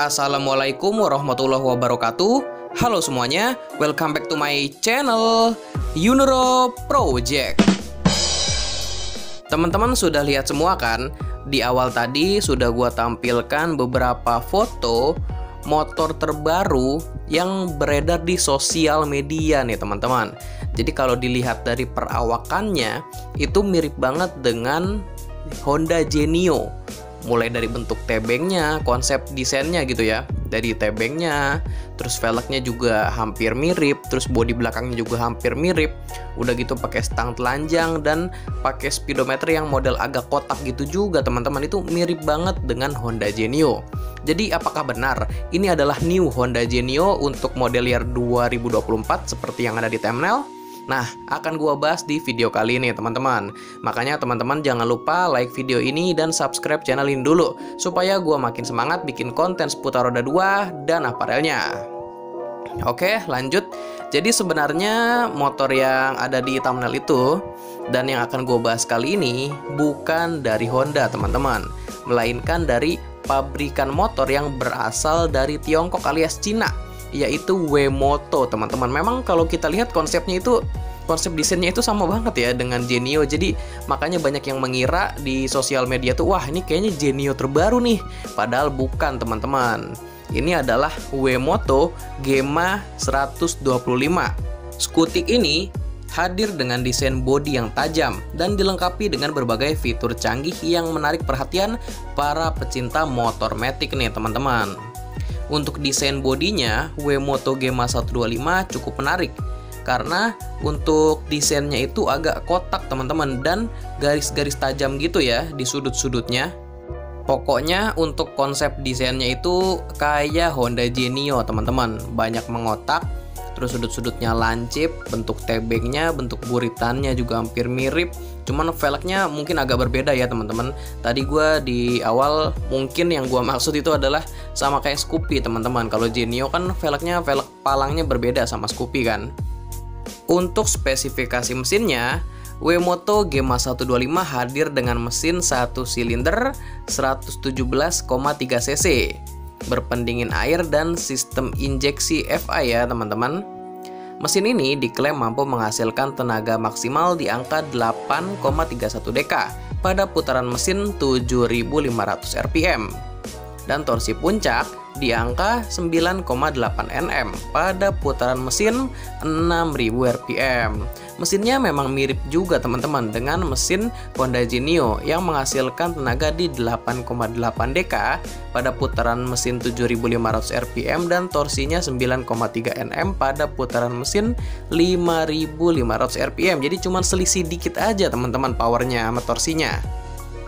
Assalamualaikum warahmatullahi wabarakatuh. Halo semuanya, welcome back to my channel Yunuro Project. Teman-teman sudah lihat semua kan? Di awal tadi sudah gua tampilkan beberapa foto motor terbaru yang beredar di sosial media nih teman-teman. Jadi kalau dilihat dari perawakannya itu mirip banget dengan Honda Genio. Mulai dari bentuk tebengnya, konsep desainnya gitu ya. Dari tebengnya, terus velgnya juga hampir mirip, terus bodi belakangnya juga hampir mirip. Udah gitu pakai stang telanjang dan pakai speedometer yang model agak kotak gitu juga teman-teman. Itu mirip banget dengan Honda Genio. Jadi apakah benar ini adalah new Honda Genio untuk model year 2024 seperti yang ada di thumbnail? Nah, akan gua bahas di video kali ini teman-teman. Makanya teman-teman jangan lupa like video ini dan subscribe channel ini dulu supaya gua makin semangat bikin konten seputar roda 2 dan aparelnya. Oke, lanjut. Jadi sebenarnya motor yang ada di thumbnail itu dan yang akan gua bahas kali ini bukan dari Honda teman-teman, melainkan dari pabrikan motor yang berasal dari Tiongkok alias Cina, yaitu Wemoto teman-teman. Memang kalau kita lihat konsepnya itu, konsep desainnya itu sama banget ya dengan Genio. Jadi makanya banyak yang mengira di sosial media tuh, wah ini kayaknya Genio terbaru nih. Padahal bukan teman-teman. Ini adalah Wemoto Gemma 125. Skutik ini hadir dengan desain bodi yang tajam dan dilengkapi dengan berbagai fitur canggih yang menarik perhatian para pecinta motor matic nih teman-teman. Untuk desain bodinya, Wemoto Gemma 125 cukup menarik karena untuk desainnya itu agak kotak teman-teman dan garis-garis tajam gitu ya di sudut-sudutnya. Pokoknya untuk konsep desainnya itu kayak Honda Genio teman-teman, banyak mengotak, terus sudut-sudutnya lancip, bentuk tebengnya, bentuk buritannya juga hampir mirip. Cuman velgnya mungkin agak berbeda ya teman-teman. Tadi gue di awal mungkin yang gue maksud itu adalah sama kayak Scoopy teman-teman. Kalau Genio kan velg palangnya berbeda sama Scoopy kan. Untuk spesifikasi mesinnya, Wemoto Gemma 125 hadir dengan mesin 1 silinder 117,3 cc, berpendingin air dan sistem injeksi FI ya teman-teman. Mesin ini diklaim mampu menghasilkan tenaga maksimal di angka 8,31 dk pada putaran mesin 7.500 rpm dan torsi puncak di angka 9,8 Nm pada putaran mesin 6.000 rpm. Mesinnya memang mirip juga teman-teman dengan mesin Honda Genio yang menghasilkan tenaga di 8,8 dk pada putaran mesin 7.500 rpm dan torsinya 9,3 Nm pada putaran mesin 5.500 rpm. Jadi cuma selisih dikit aja teman-teman powernya sama torsinya.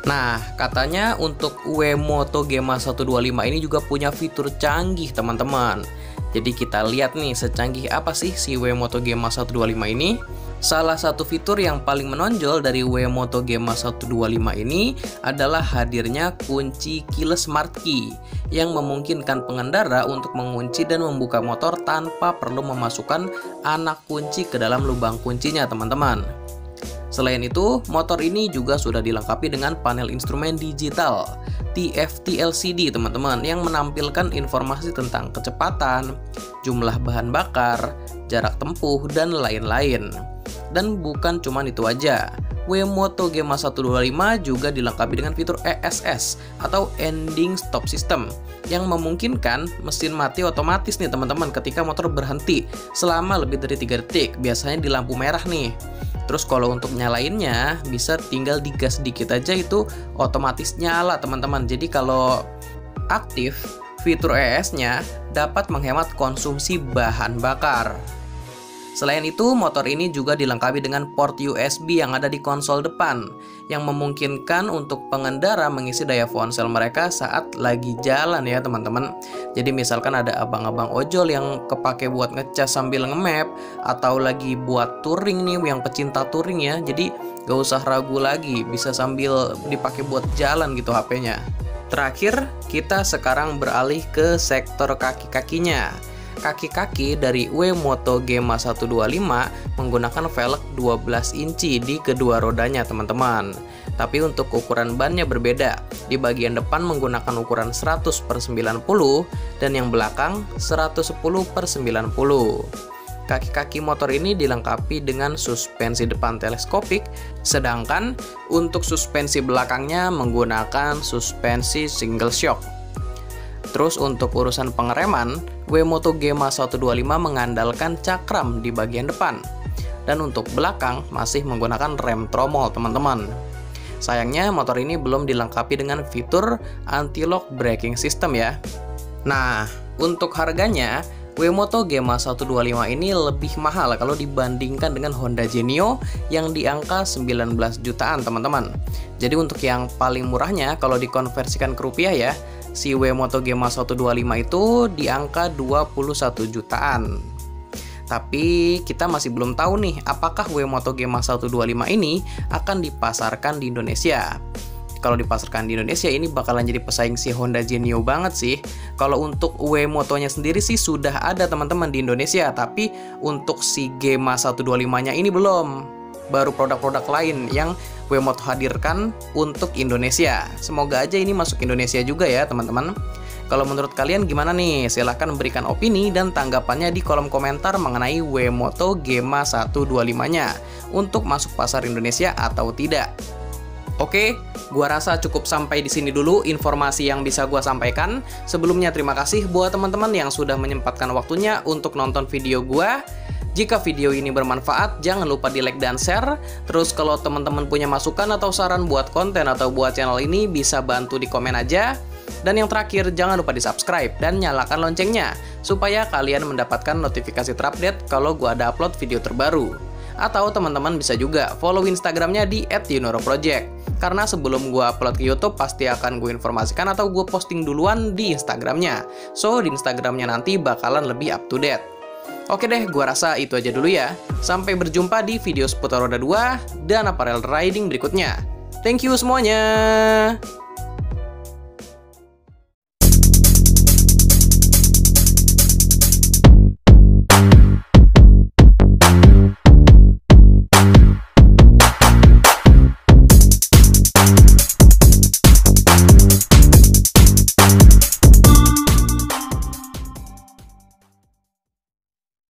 Nah, katanya untuk Wemoto Gemma 125 ini juga punya fitur canggih teman-teman. Jadi kita lihat nih secanggih apa sih si Wemoto Gemma 125 ini. Salah satu fitur yang paling menonjol dari Wemoto Gemma 125 ini adalah hadirnya kunci keyless smart key yang memungkinkan pengendara untuk mengunci dan membuka motor tanpa perlu memasukkan anak kunci ke dalam lubang kuncinya teman-teman. Selain itu, motor ini juga sudah dilengkapi dengan panel instrumen digital TFT LCD teman-teman yang menampilkan informasi tentang kecepatan, jumlah bahan bakar, jarak tempuh, dan lain-lain. Dan bukan cuma itu aja, Wemoto Gemma 125 juga dilengkapi dengan fitur ESS atau Ending Stop System yang memungkinkan mesin mati otomatis nih teman-teman ketika motor berhenti selama lebih dari 3 detik, biasanya di lampu merah nih. Terus kalau untuk nyalainnya bisa tinggal digas sedikit aja itu otomatis nyala teman-teman. Jadi kalau aktif, fitur ESS-nya dapat menghemat konsumsi bahan bakar. Selain itu, motor ini juga dilengkapi dengan port USB yang ada di konsol depan yang memungkinkan untuk pengendara mengisi daya ponsel mereka saat lagi jalan ya teman-teman. Jadi misalkan ada abang-abang ojol yang kepake buat ngecas sambil nge-map atau lagi buat touring nih yang pecinta touring ya. Jadi gak usah ragu lagi, bisa sambil dipakai buat jalan gitu HP-nya. Terakhir, kita sekarang beralih ke sektor kaki-kakinya. kaki-kaki dari WeMoto Gemma 125 menggunakan velg 12 inci di kedua rodanya teman-teman. Tapi untuk ukuran bannya berbeda. Di bagian depan menggunakan ukuran 100/90 dan yang belakang 110/90. Kaki-kaki motor ini dilengkapi dengan suspensi depan teleskopik, sedangkan untuk suspensi belakangnya menggunakan suspensi single shock. Terus untuk urusan pengereman, WeMoto Gemma 125 mengandalkan cakram di bagian depan. Dan untuk belakang masih menggunakan rem tromol teman-teman. Sayangnya motor ini belum dilengkapi dengan fitur anti-lock braking system ya. Nah, untuk harganya, WeMoto Gemma 125 ini lebih mahal kalau dibandingkan dengan Honda Genio yang di angka 19 jutaan teman-teman. Jadi untuk yang paling murahnya kalau dikonversikan ke rupiah ya, si WeMoto Gemma 125 itu di angka 21 jutaan. Tapi kita masih belum tahu nih apakah WeMoto Gemma 125 ini akan dipasarkan di Indonesia. Kalau dipasarkan di Indonesia ini bakalan jadi pesaing si Honda Genio banget sih. Kalau untuk WeMoto-nya sendiri sih sudah ada teman-teman di Indonesia, tapi untuk si Gemma 125-nya ini belum. Baru produk-produk lain yang WeMoto hadirkan untuk Indonesia. Semoga aja ini masuk Indonesia juga ya teman-teman. Kalau menurut kalian gimana nih? Silahkan berikan opini dan tanggapannya di kolom komentar mengenai WeMoto Gemma 125-nya untuk masuk pasar Indonesia atau tidak. Oke, gua rasa cukup sampai di sini dulu informasi yang bisa gua sampaikan. Sebelumnya terima kasih buat teman-teman yang sudah menyempatkan waktunya untuk nonton video gua. Jika video ini bermanfaat, jangan lupa di like dan share. Terus kalau teman-teman punya masukan atau saran buat konten atau buat channel ini, bisa bantu di komen aja. Dan yang terakhir, jangan lupa di subscribe dan nyalakan loncengnya, supaya kalian mendapatkan notifikasi terupdate kalau gua ada upload video terbaru. Atau teman-teman bisa juga follow Instagramnya di @yunoroproject. Karena sebelum gue upload ke YouTube pasti akan gue informasikan atau gue posting duluan di Instagramnya. So di Instagramnya nanti bakalan lebih up to date. Oke deh, gue rasa itu aja dulu ya. Sampai berjumpa di video seputar roda 2 dan apparel riding berikutnya. Thank you semuanya.